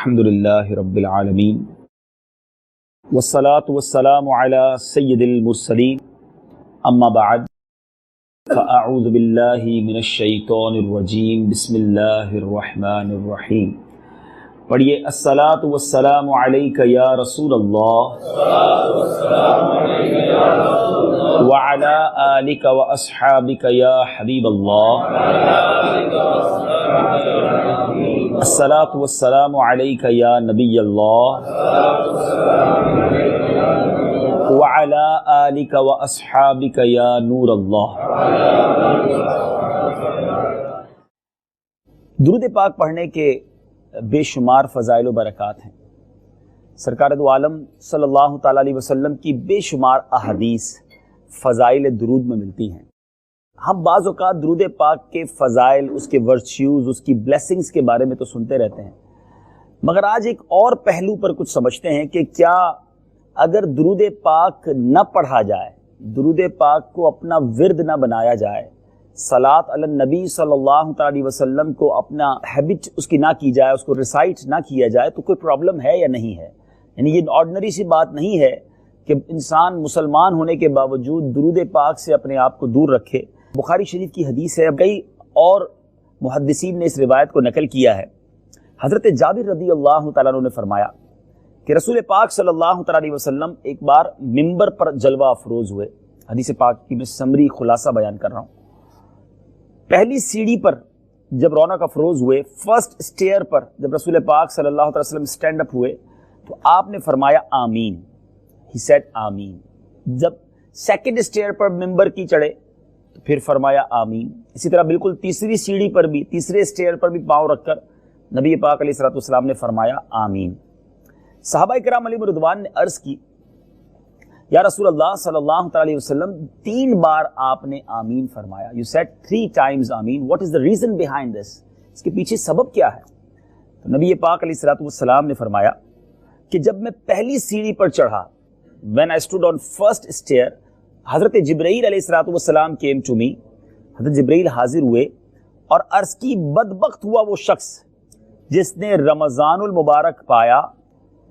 الحمدللہ رب العالمین والصلاة والسلام علی سید المرسلین اما بعد فاعوذ باللہ من الشیطان الرجیم بسم اللہ الرحمن الرحیم. پڑھیے الصلاۃ والسلام علیک یا رسول اللہ وعلی آلک واصحابک یا حبیب اللہ. الصلاۃ والسلام علیک یا نبی اللہ وعلی آلک واصحابک یا نور اللہ. درود پاک پڑھنے کے بے شمار فضائل و برکات ہیں. سرکار دو عالم صلی اللہ تعالیٰ علیہ وسلم کی بے شمار احادیث فضائل درود میں ملتی ہیں. ہم بعض اوقات درود پاک کے فضائل، اس کے ورچیوز، اس کی بلیسنگز کے بارے میں تو سنتے رہتے ہیں، مگر آج ایک اور پہلو پر کچھ سمجھتے ہیں کہ کیا اگر درود پاک نہ پڑھا جائے، درود پاک کو اپنا ورد نہ بنایا جائے، صلاۃ علی النبی صلی اللہ تعالی وسلم کو اپنا ہیبٹ اس کی نہ کی جائے، اس کو ریسائٹ نہ کیا جائے، تو کوئی پرابلم ہے یا نہیں ہے؟ یعنی یہ آرڈنری سی بات نہیں ہے کہ انسان مسلمان ہونے کے باوجود درود پاک سے اپنے آپ کو دور رکھے. بخاری شریف کی حدیث ہے، کئی اور محدثین نے اس روایت کو نقل کیا ہے. حضرت جابر رضی اللہ تعالیٰ عنہ نے فرمایا کہ رسول پاک صلی اللہ تعالیٰ علیہ وسلم ایک بار ممبر پر جلوہ افروز ہوئے. حدیث پاک کی میں سمری خلاصہ بیان کر رہا ہوں. پہلی سیڑھی پر جب رونق افروز ہوئے، فرسٹ اسٹیئر پر جب رسول پاک صلی اللہ علیہ وسلم اسٹینڈ اپ ہوئے تو آپ نے فرمایا آمین. ہی سیڈ آمین. جب سیکنڈ اسٹیئر پر ممبر کی چڑھے تو پھر فرمایا آمین. اسی طرح بالکل تیسری سیڑھی پر بھی، تیسرے اسٹیئر پر بھی پاؤں رکھ کر نبی پاک علیہ الصلوۃ والسلام نے فرمایا آمین. صحابہ کرام علیہم رضوان نے عرض کی یا رسول اللہ صلی اللہ علیہ وسلم 3 بار آپ نے آمین فرمایا. یو سیڈ 3 times آمین. What is the reason behind this? اس کے پیچھے سبب کیا ہے؟ تو نبی پاک علیہ الصلوۃ والسلام نے فرمایا کہ جب میں پہلی سیڑھی پر چڑھا، when I stood on first stair، حضرت جبرائیل علیہ الصلوۃ والسلام came to me. حضرت جبرائیل حاضر ہوئے اور عرض کی بدبخت ہوا وہ شخص جس نے رمضان المبارک پایا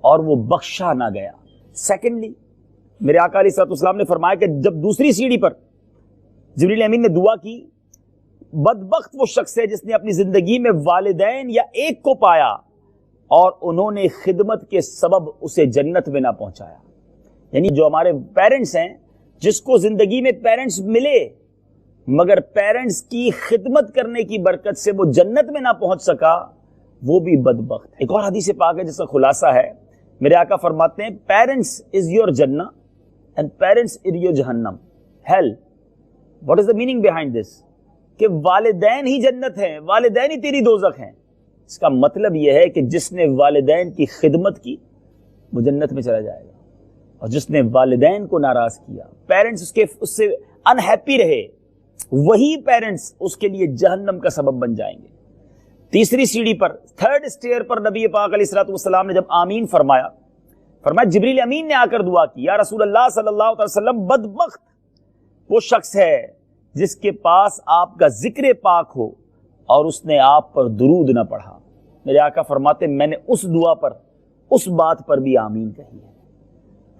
اور وہ بخشا نہ گیا. سیکنڈلی میرے آقا علیہ الصلوۃ والسلام نے فرمایا کہ جب دوسری سیڑھی پر جبرائیل امین نے دعا کی، بدبخت وہ شخص ہے جس نے اپنی زندگی میں والدین یا ایک کو پایا اور انہوں نے خدمت کے سبب اسے جنت میں نہ پہنچایا. یعنی جو ہمارے پیرنٹس ہیں، جس کو زندگی میں پیرنٹس ملے مگر پیرنٹس کی خدمت کرنے کی برکت سے وہ جنت میں نہ پہنچ سکا، وہ بھی بدبخت. ایک اور حدیث پاک ہے جس کا خلاصہ ہے، میرے آقا فرماتے ہیں پیرنٹس از یور جنہ اینڈ پیرنٹس از یور جہنم hell. What is the meaning behind this? کہ والدین ہی جنت ہیں، والدین ہی تیری دوزخ ہیں. اس کا مطلب یہ ہے کہ جس نے والدین کی خدمت کی وہ جنت میں چلا جائے گا، اور جس نے والدین کو ناراض کیا، پیرنٹس اس سے انہیپی رہے، وہی پیرنٹس اس کے لیے جہنم کا سبب بن جائیں گے. تیسری سیڑھی پر، تھرڈ اسٹیئر پر نبی پاک علیہ الصلوۃ والسلام نے جب آمین فرمایا جبریل امین نے آ کر دعا کی یا رسول اللہ صلی اللہ علیہ وسلم، بدبخت وہ شخص ہے جس کے پاس آپ کا ذکر پاک ہو اور اس نے آپ پر درود نہ پڑھا. میرے آقا فرماتے میں نے اس دعا پر، اس بات پر بھی آمین کہی ہے.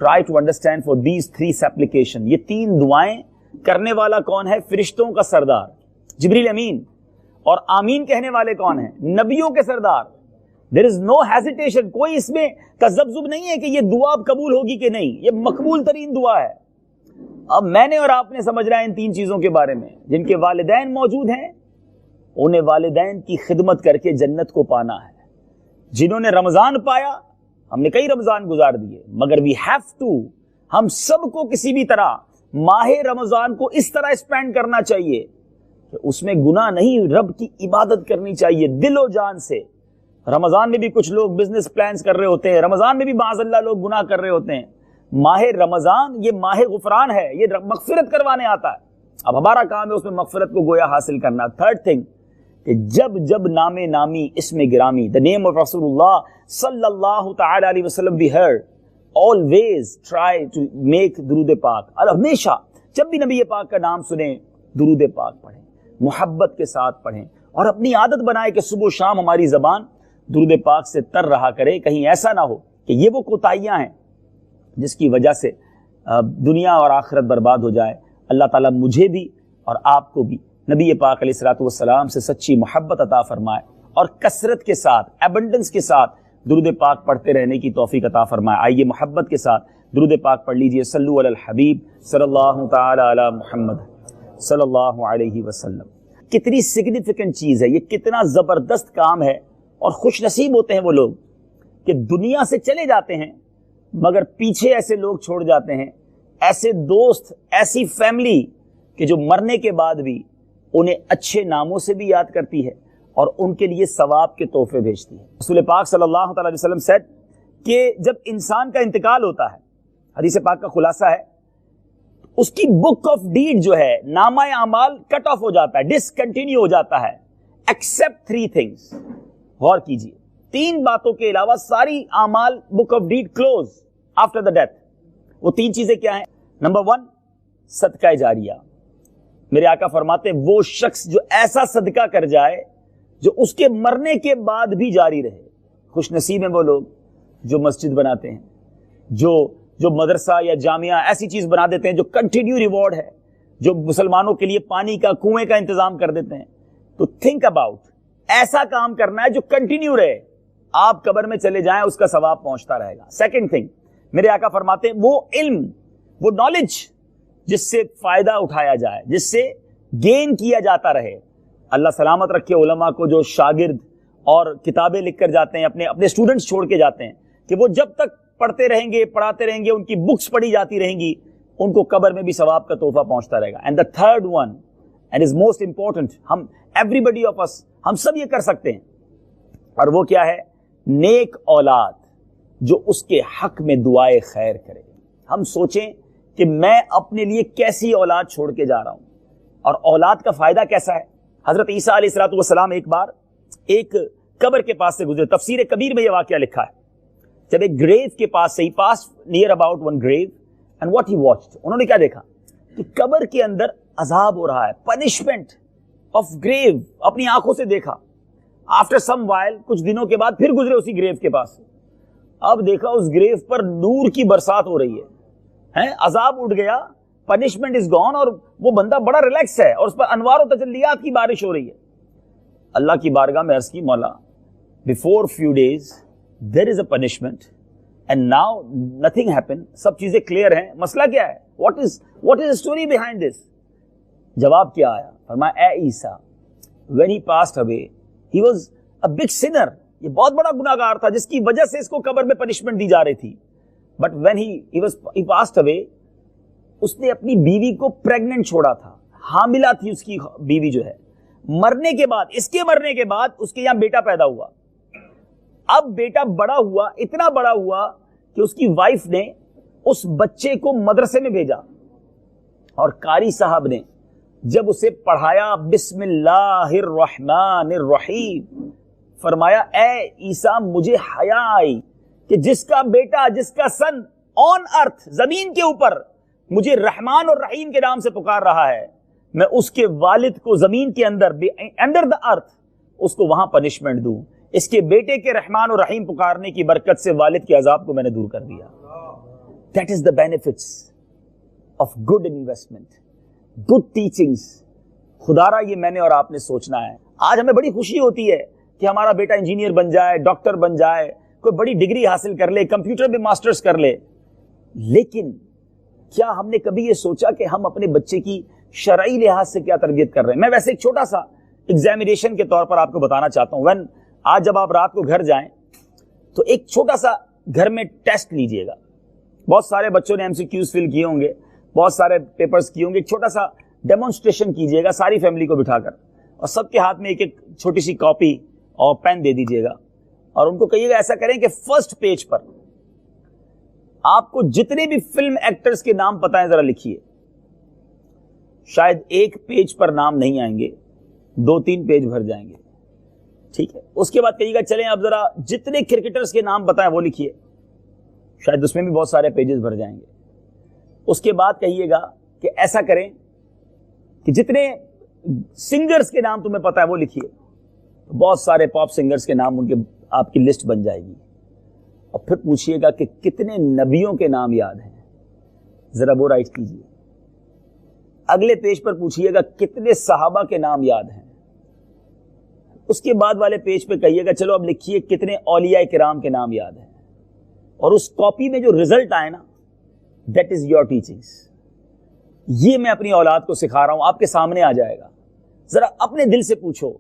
Try to understand for these 3 supplication. یہ 3 دعائیں کرنے والا کون ہے؟ فرشتوں کا سردار جبریل امین. اور آمین کہنے والے کون ہیں؟ نبیوں کے سردار. There is no hesitation. کوئی اس میں تذبذب نہیں ہے کہ یہ دعا اب قبول ہوگی کہ نہیں. یہ مقبول ترین دعا ہے. اب میں نے اور آپ نے سمجھنا ہے ان 3 چیزوں کے بارے میں. جن کے والدین موجود ہیں انہیں والدین کی خدمت کر کے جنت کو پانا ہے. جنہوں نے رمضان پایا، ہم نے کئی رمضان گزار دیے، مگر وی ہیو ٹو، ہم سب کو کسی بھی طرح ماہ رمضان کو اس طرح اسپینڈ کرنا چاہیے کہ اس میں گناہ نہیں، رب کی عبادت کرنی چاہیے دل و جان سے. رمضان میں بھی کچھ لوگ بزنس پلانز کر رہے ہوتے ہیں، رمضان میں بھی معاذ اللہ لوگ گناہ کر رہے ہوتے ہیں. ماہ رمضان یہ ماہ غفران ہے، یہ مغفرت کروانے آتا ہے. اب ہمارا کام ہے اس میں مغفرت کو گویا حاصل کرنا. تھرڈ تھنگ کہ جب نام نامی اسم گرامی the name of رسول اللہ صلی اللہ تعالی علیہ وسلم be heard, always try to make درود پاک. ہمیشہ جب بھی نبی پاک کا نام سنیں درود پاک پڑھیں، محبت کے ساتھ پڑھیں، اور اپنی عادت بنائے کہ صبح و شام ہماری زبان درود پاک سے تر رہا کرے. کہیں ایسا نہ ہو کہ یہ وہ کوتاہیاں ہیں جس کی وجہ سے دنیا اور آخرت برباد ہو جائے. اللہ تعالیٰ مجھے بھی اور آپ کو بھی نبی پاک علیہ الصلوۃ والسلام سے سچی محبت عطا فرمائے اور کثرت کے ساتھ ایبنڈنس کے ساتھ درود پاک پڑھتے رہنے کی توفیق عطا فرمائے. آئیے محبت کے ساتھ درود پاک پڑھ لیجئے. صلو علی الحبیب صلی اللہ تعالی علی محمد صلی اللہ علیہ وسلم. کتنی سگنیفیکنٹ چیز ہے یہ, کتنا زبردست کام ہے, اور خوش نصیب ہوتے ہیں وہ لوگ کہ دنیا سے چلے جاتے ہیں مگر پیچھے ایسے لوگ چھوڑ جاتے ہیں, ایسے دوست, ایسی فیملی کہ جو مرنے کے بعد بھی انہیں اچھے ناموں سے بھی یاد کرتی ہے اور ان کے لیے ثواب کے تحفے بھیجتی ہے. رسول پاک صلی اللہ تعالی علیہ وسلم said کہ جب انسان کا انتقال ہوتا ہے, حدیث پاک کا خلاصہ ہے, اس کی بک آف ڈیڈ جو ہے, نامہ اعمال کٹ آف ہو جاتا ہے, ڈسکنٹینیو ہو جاتا ہے, ایکسپٹ 3 things. غور کیجئے, 3 باتوں کے علاوہ ساری اعمال book of deed close after the death. وہ 3 چیزیں کیا ہیں؟ نمبر 1 صدقہ جاریہ. میرے آقا فرماتے ہیں وہ شخص جو ایسا صدقہ کر جائے جو اس کے مرنے کے بعد بھی جاری رہے. خوش نصیب ہیں وہ لوگ جو مسجد بناتے ہیں, جو مدرسہ یا جامعہ ایسی چیز بنا دیتے ہیں جو کنٹینیو ریوارڈ ہے, جو مسلمانوں کے لیے پانی کا, کنویں کا انتظام کر دیتے ہیں. تو تھنک اباؤٹ, ایسا کام کرنا ہے جو کنٹینیو رہے, آپ قبر میں چلے جائیں اس کا ثواب پہنچتا رہے گا. سیکنڈ تھنگ, میرے آقا فرماتے ہیں وہ علم, وہ نالج جس سے فائدہ اٹھایا جائے, جس سے گین کیا جاتا رہے. اللہ سلامت رکھے علماء کو جو شاگرد اور کتابیں لکھ کر جاتے ہیں, اپنے اسٹوڈنٹس چھوڑ کے جاتے ہیں, کہ وہ جب تک پڑھتے رہیں گے, پڑھاتے رہیں گے, ان کی بکس پڑھی جاتی رہیں گی, ان کو قبر میں بھی ثواب کا تحفہ پہنچتا رہے گا. And the third one and is most important, ہم ایوری آف اس, ہم سب یہ کر سکتے ہیں, اور وہ کیا ہے؟ نیک اولاد جو اس کے حق میں دعائے خیر کرے. ہم سوچیں کہ میں اپنے لیے کیسی اولاد چھوڑ کے جا رہا ہوں, اور اولاد کا فائدہ کیسا ہے. حضرت عیسیٰ علیہ الصلوۃ والسلام ایک بار ایک قبر کے پاس سے گزرے. تفسیر کبیر میں یہ واقعہ لکھا ہے, جب ایک گریو کے پاس سے, he pass near about one grave and what he watched, انہوں نے کیا دیکھا کہ قبر کے اندر عذاب ہو رہا ہے, پنشمنٹ آف گریو, اپنی آنکھوں سے دیکھا. آفٹر سم وائل, کچھ دنوں کے بعد پھر گزرے اسی گریو کے پاس, اب دیکھا اس گریو پر نور کی برسات ہو رہی ہے, عذاب اٹھ گیا, پنشمنٹ از گون, اور وہ بندہ بڑا ریلیکس ہے اور اس پر انوار و تجلیات کی بارش ہو رہی ہے. اللہ کی بارگاہ میں عرض کی, مولا before few days there is a punishment and now nothing happened, سب چیزیں کلیئر ہیں, مسئلہ کیا ہے, what is the story behind this. جواب کیا آیا؟ فرمایا اے عیسیٰ, when he passed away he was a big sinner, یہ بہت بڑا گناہگار تھا جس کی وجہ سے اس کو قبر میں پنشمنٹ دی جا رہی تھی. but when he passed away, اس نے اپنی بیوی کو پریگننٹ چھوڑا تھا, حاملہ تھی اس کی بیوی جو ہے. مرنے کے بعد, اس کے مرنے کے بعد اس کے یہاں بیٹا پیدا ہوا. اب بیٹا بڑا ہوا, اتنا بڑا ہوا کہ اس کی وائف نے اس بچے کو مدرسے میں بھیجا, اور قاری صاحب نے جب اسے پڑھایا بسم اللہ الرحمن الرحیم, فرمایا اے عیسیٰ مجھے حیا آئی کہ جس کا بیٹا, جس کا سن آن ارتھ, زمین کے اوپر مجھے رحمان اور رحیم کے نام سے پکار رہا ہے, میں اس کے والد کو زمین کے اندر, انڈر دا ارتھ, اس کو وہاں پنشمنٹ دوں. اس کے بیٹے کے رحمان اور رحیم پکارنے کی برکت سے والد کے عذاب کو میں نے دور کر دیا. That is the benefits of good investment, good teachings. خدا را یہ میں نے اور آپ نے سوچنا ہے. آج ہمیں بڑی خوشی ہوتی ہے کہ ہمارا بیٹا انجینئر بن جائے, ڈاکٹر بن جائے, کوئی بڑی ڈگری حاصل کر لے, کمپیوٹر میں ماسٹرز کر لے, لیکن کیا ہم نے کبھی یہ سوچا کہ ہم اپنے بچے کی شرعی لحاظ سے کیا تربیت کر رہے ہیں؟ میں ویسے ایک چھوٹا سا ایگزامینیشن کے طور پر آپ کو بتانا چاہتا ہوں. آج جب آپ رات کو گھر جائیں تو ایک چھوٹا سا گھر میں ٹیسٹ لیجئے گا. بہت سارے بچوں نے MCQs فل کیے ہوں گے, بہت سارے پیپرز کیے ہوں گے. ایک چھوٹا سا ڈیمونسٹریشن کیجئے گا ساری فیملی کو بٹھا کر, اور سب کے ہاتھ میں ایک ایک چھوٹی سی کاپی اور پین دے دیجئے گا, اور ان کو کہیے گا ایسا کریں کہ فرسٹ پیج پر آپ کو جتنے بھی فلم ایکٹرز کے نام پتہ ہیں ذرا لکھیے. شاید ایک پیج پر نام نہیں آئیں گے, 2-3 پیج بھر جائیں گے, ٹھیک ہے. اس کے بعد کہیے گا چلیں اب ذرا جتنے کرکٹرز کے نام پتہ ہیں وہ لکھیے, شاید اس میں بھی بہت سارے پیجز بھر جائیں گے. اس کے بعد کہیے گا کہ ایسا کریں کہ جتنے سنگرز کے نام تمہیں پتہ ہے وہ لکھیے. بہت سارے پاپ سنگرز کے نام ان کے آپ کی لسٹ بن جائے گی. اور پھر پوچھئے گا کہ کتنے نبیوں کے نام یاد ہیں, ذرا وہ رائٹ کیجئے. اگلے پیج پر پوچھئے گا کتنے صحابہ کے نام یاد ہیں. اس کے بعد والے پیج پہ کہیے گا چلو اب لکھیے کتنے اولیاء کرام کے نام یاد ہیں. اور اس کاپی میں جو رزلٹ آئے نا, دیٹ از یور ٹیچنگس. یہ میں اپنی اولاد کو سکھا رہا ہوں, آپ کے سامنے آ جائے گا. ذرا اپنے دل سے پوچھو,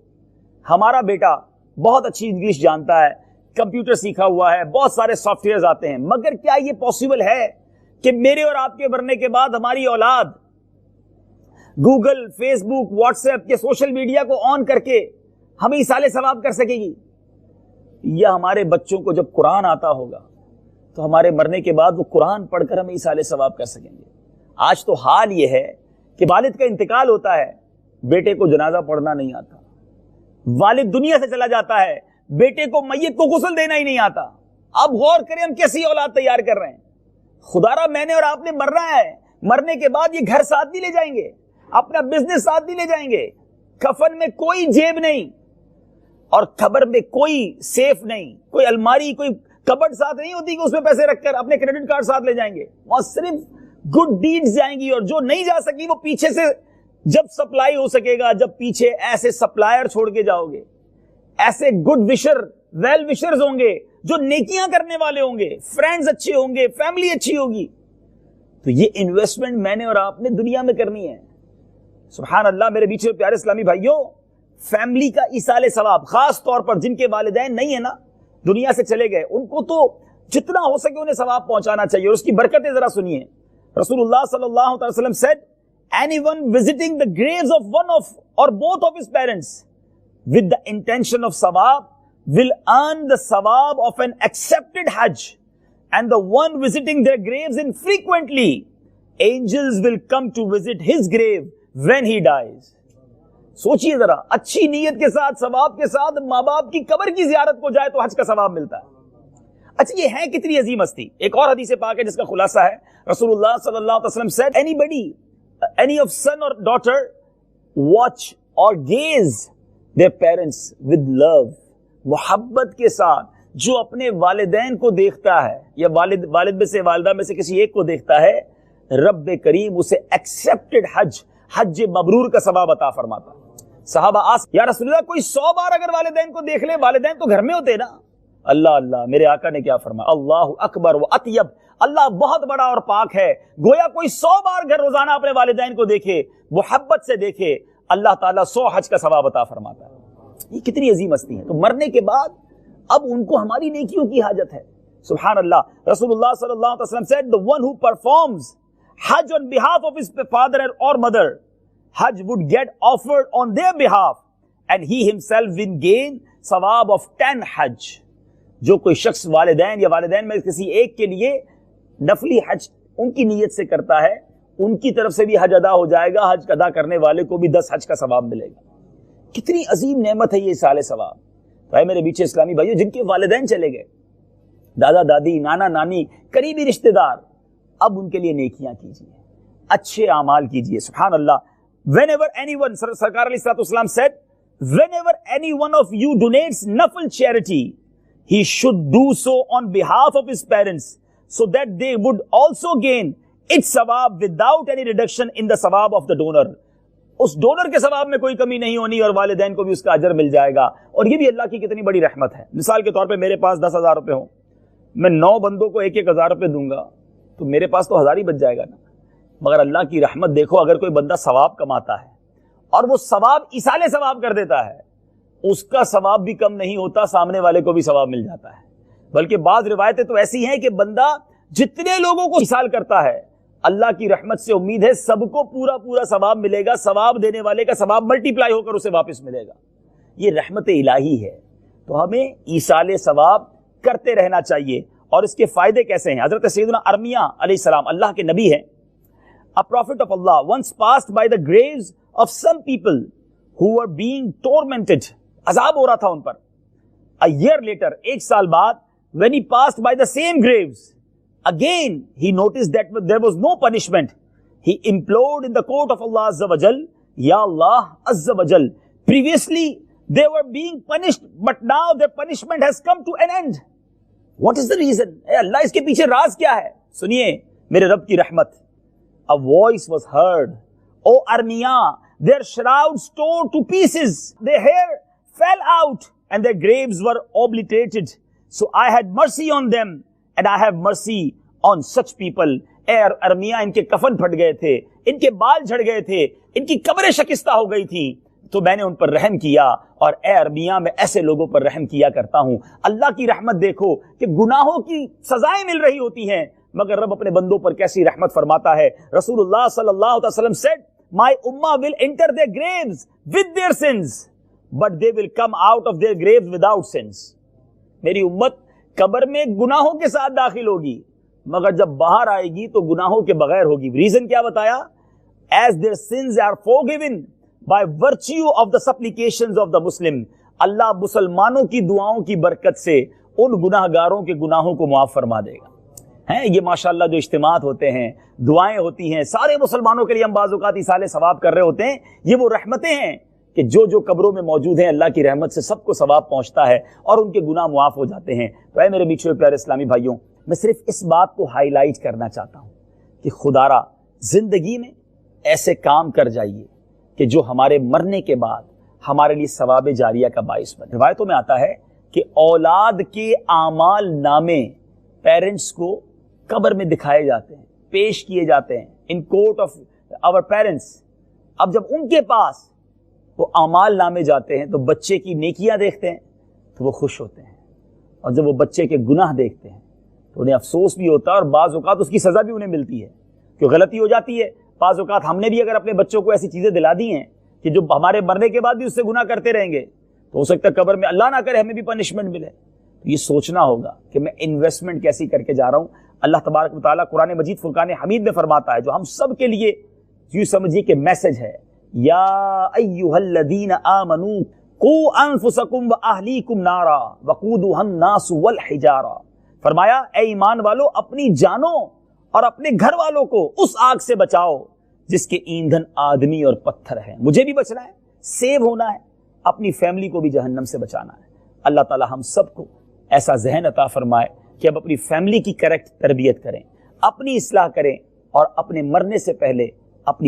ہمارا بیٹا بہت اچھی انگلش جانتا ہے, کمپیوٹر سیکھا ہوا ہے, بہت سارے سافٹ ویئرز آتے ہیں, مگر کیا یہ پاسبل ہے کہ میرے اور آپ کے مرنے کے بعد ہماری اولاد گوگل, فیس بک, واٹس ایپ کے سوشل میڈیا کو آن کر کے ہمیں ایصال ثواب کر سکے گی؟ یا ہمارے بچوں کو جب قرآن آتا ہوگا تو ہمارے مرنے کے بعد وہ قرآن پڑھ کر ہمیں ایصال ثواب کر سکیں گے؟ آج تو حال یہ ہے کہ والد کا انتقال ہوتا ہے, بیٹے کو جنازہ پڑھنا نہیں آتا. والد دنیا سے چلا جاتا ہے, بیٹے کو میت کو غسل دینا ہی نہیں آتا. اب غور کریں ہم کیسی اولاد تیار کر رہے ہیں. خدارا میں نے اور آپ نے مرنا ہے, مرنے کے بعد یہ گھر ساتھ نہیں لے جائیں گے, اپنا بزنس ساتھ نہیں لے جائیں گے, کفن میں کوئی جیب نہیں اور قبر میں کوئی سیف نہیں, کوئی الماری, کوئی کبڈ ساتھ نہیں ہوتی کہ اس میں پیسے رکھ کر اپنے کریڈٹ کارڈ ساتھ لے جائیں گے. وہاں صرف گڈ ڈیڈز جائیں گی, اور جو نہیں جا سکی وہ پیچھے سے جب سپلائی ہو سکے گا, جب پیچھے ایسے سپلائر چھوڑ کے جاؤ گے, ایسے گڈ وشر, ویل وشرز ہوں گے جو نیکیاں کرنے والے ہوں گے, فرینڈز اچھے ہوں گے, فیملی اچھی ہوگی. تو یہ انویسٹمنٹ میں نے اور آپ نے دنیا میں کرنی ہے. سبحان اللہ میرے بیچے پیارے اسلامی بھائیوں, فیملی کا ایصال ثواب, خاص طور پر جن کے والدین نہیں ہیں نا, دنیا سے چلے گئے, ان کو تو جتنا ہو سکے انہیں ثواب پہنچانا چاہیے. اور اس کی برکتیں ذرا سنیے. رسول اللہ صلی اللہ علیہ وسلم said, anyone visiting the graves of one of or both of his parents with the intention of sawab will earn the sawab of an accepted hajj, and the one visiting their graves infrequently, angels will come to visit his grave when he dies. سوچئے ذرا, اچھی نیت کے ساتھ, ثواب کے ساتھ ماں باپ کی قبر کی زیارت کو جائے تو حج کا ثواب ملتا ہے. اچھا یہ ہے کتنی عظیم ہستی. ایک اور حدیث پاک ہے جس کا خلاصہ ہے, رسول اللہ صلی اللہ علیہ وسلم said, anybody, any of son or daughter watch or gaze their parents with love, محبت کے ساتھ جو اپنے والدین کو دیکھتا ہے, یا والد میں سے, والدہ میں سے کسی ایک کو دیکھتا ہے, رب کریم اسے ایکسپٹڈ حج مبرور کا ثواب عطا فرماتا. صحابہ یا رسول اللہ کوئی 100 بار اگر والدین کو دیکھ لے, والدین تو گھر میں ہوتے نا. اللہ اللہ, میرے آقا نے کیا فرمایا, اللہ اکبر و اطیب, اللہ بہت بڑا اور پاک ہے. گویا کوئی 100 بار گھر روزانہ اپنے والدین کو دیکھے, محبت سے دیکھے, اللہ تعالیٰ 100 حج کا ثواب عطا فرماتا ہے. یہ کتنی عظیم ہستی ہے. تو مرنے کے بعد اب ان کو ہماری نیکیوں کی حاجت ہے. سبحان اللہ. رسول اللہ صلی اللہ علیہ وسلم said, the one who performs Hajj on behalf of his father or mother, Hajj would get offered on their behalf, and he himself will gain ثواب of 10 Hajj. جو کوئی شخص والدین یا والدین میں کسی ایک کے لیے نفلی حج ان کی نیت سے کرتا ہے, ان کی طرف سے بھی حج ادا ہو جائے گا, حج ادا کرنے والے کو بھی 10 حج کا ثواب ملے گا. کتنی عظیم نعمت ہے یہ ایصال ثواب. بھائی میرے بیچے اسلامی بھائیوں, جن کے والدین چلے گئے, دادا دادی, نانا نانی, قریبی رشتہ دار, اب ان کے لیے نیکیاں کیجیے, اچھے اعمال کیجیے. سبحان اللہ. whenever anyone, سرکار علیہ الصلوۃ والسلام said, whenever any one of you donates nafil charity, he should do so on behalf of his parents, so that they would also gain its sawab without any reduction in the sawab of the donor. اس donor کے ثواب میں کوئی کمی نہیں ہونی, اور والدین کو بھی اس کا اجر مل جائے گا. اور یہ بھی اللہ کی کتنی بڑی رحمت ہے. مثال کے طور پہ میرے پاس 10,000 روپے ہوں, میں 9 بندوں کو 1,000 روپے دوں گا, تو میرے پاس تو 1000 ہی بچ جائے گا نا. مگر اللہ کی رحمت دیکھو, اگر کوئی بندہ ثواب کماتا ہے اور وہ ثواب ایصال ثواب کر دیتا ہے, اس کا ثواب بھی کم نہیں ہوتا, سامنے والے کو بھی ثواب مل جاتا ہے. بلکہ بعض روایتیں تو ایسی ہیں کہ بندہ جتنے لوگوں کو ایصال کرتا ہے, اللہ کی رحمت سے امید ہے سب کو پورا پورا ثواب ملے گا, ثواب دینے والے کا ثواب ملٹی پلائی ہو کر اسے واپس ملے گا. یہ رحمت الہی ہے. تو ہمیں ایصال ثواب کرتے رہنا چاہیے. اور اس کے فائدے کیسے ہیں؟ حضرت سیدنا ارمیہ علیہ السلام اللہ کے نبی ہیں, a prophet of Allah, once passed by the graves of some people who were being tormented. عذاب ہو رہا تھا ان پر. A year later, 1 سال بعد, when he passed by the same graves, again he noticed that there was no punishment. He implored in the court of Allah Azza wa Jal, Ya Allah Azza wa Jal, previously They were being punished, but now their punishment has come to an end. What is the reason? اے اللہ اس کے پیچھے راز کیا ہے؟ سنیے میرے رب کی رحمت. A voice was heard. O Armia, their shrouds tore to pieces, their hair fell out, and their graves were obliterated. So I had mercy on them, and I have mercy on such people. اے ارمیا، ان کے کفن پھٹ گئے تھے، ان کے بال جھڑ گئے تھے، ان کی قبریں شکستہ ہو گئی تھی، تو میں نے ان پر رحم کیا، اور اے ارمیا میں ایسے لوگوں پر رحم کیا کرتا ہوں. اللہ کی رحمت دیکھو کہ گناہوں کی سزائیں مل رہی ہوتی ہیں، مگر رب اپنے بندوں پر کیسی رحمت فرماتا ہے. رسول اللہ صلی اللہ علیہ وسلم said, My ummah will enter their graves with their sins, but they will come out of their graves without sins. میری امت قبر میں گناہوں کے ساتھ داخل ہوگی، مگر جب باہر آئے گی تو گناہوں کے بغیر ہوگی. ریزن کیا بتایا؟ As their sins are forgiven by virtue of the supplications of the Muslim. اللہ مسلمانوں کی دعاؤں کی برکت سے ان گناہگاروں کے گناہوں کو معاف فرما دے گا. ہیں یہ ماشاءاللہ جو اجتماعات ہوتے ہیں، دعائیں ہوتی ہیں، سارے مسلمانوں کے لیے ہم بعض اوقات ایصال ثواب کر رہے ہوتے ہیں، یہ وہ رحمتیں ہیں کہ جو قبروں میں موجود ہیں، اللہ کی رحمت سے سب کو ثواب پہنچتا ہے اور ان کے گناہ معاف ہو جاتے ہیں. تو اے میرے میٹھے پیارے اسلامی بھائیوں، میں صرف اس بات کو ہائی لائٹ کرنا چاہتا ہوں کہ خدارا زندگی میں ایسے کام کر جائیے کہ جو ہمارے مرنے کے بعد ہمارے لیے ثواب جاریہ کا باعث بنے. روایتوں میں آتا ہے کہ اولاد کے اعمال نامے پیرنٹس کو قبر میں دکھائے جاتے ہیں، پیش کیے جاتے ہیں in court of our parents. اب جب ان کے پاس وہ اعمال نامے جاتے ہیں تو بچے کی نیکیاں دیکھتے ہیں تو وہ خوش ہوتے ہیں، اور جب وہ بچے کے گناہ دیکھتے ہیں تو انہیں افسوس بھی ہوتا ہے، اور بعض اوقات اس کی سزا بھی انہیں ملتی ہے کہ غلطی ہو جاتی ہے. بعض اوقات ہم نے بھی اگر اپنے بچوں کو ایسی چیزیں دلا دی ہیں کہ جو ہمارے مرنے کے بعد بھی اس سے گناہ کرتے رہیں گے تو ہو سکتا ہے قبر میں اللہ نہ کرے ہمیں بھی پنشمنٹ ملے. تو یہ سوچنا ہوگا کہ میں انویسٹمنٹ کیسی کر کے جا رہا ہوں. اللہ تبارک و تعالیٰ قرآن مجید فرقان حمید میں فرماتا ہے، جو ہم سب کے لیے یوں سمجھیے کہ میسج ہے، یا ایھا الذین آمنوا قوا انفسکم واہلیکم نارا وقودھا الناس والحجارہ. فرمایا اے ایمان والو، اپنی جانوں اور اپنے گھر والوں کو اس آگ سے بچاؤ جس کے ایندھن آدمی اور پتھر ہیں. مجھے بھی بچنا ہے، سیو ہونا ہے، اپنی فیملی کو بھی جہنم سے بچانا ہے. اللہ تعالی ہم سب کو ایسا ذہن عطا فرمائے کہ اب اپنی فیملی کی کریکٹ تربیت کریں، اپنی اصلاح کریں، اور اپنے مرنے سے پہلے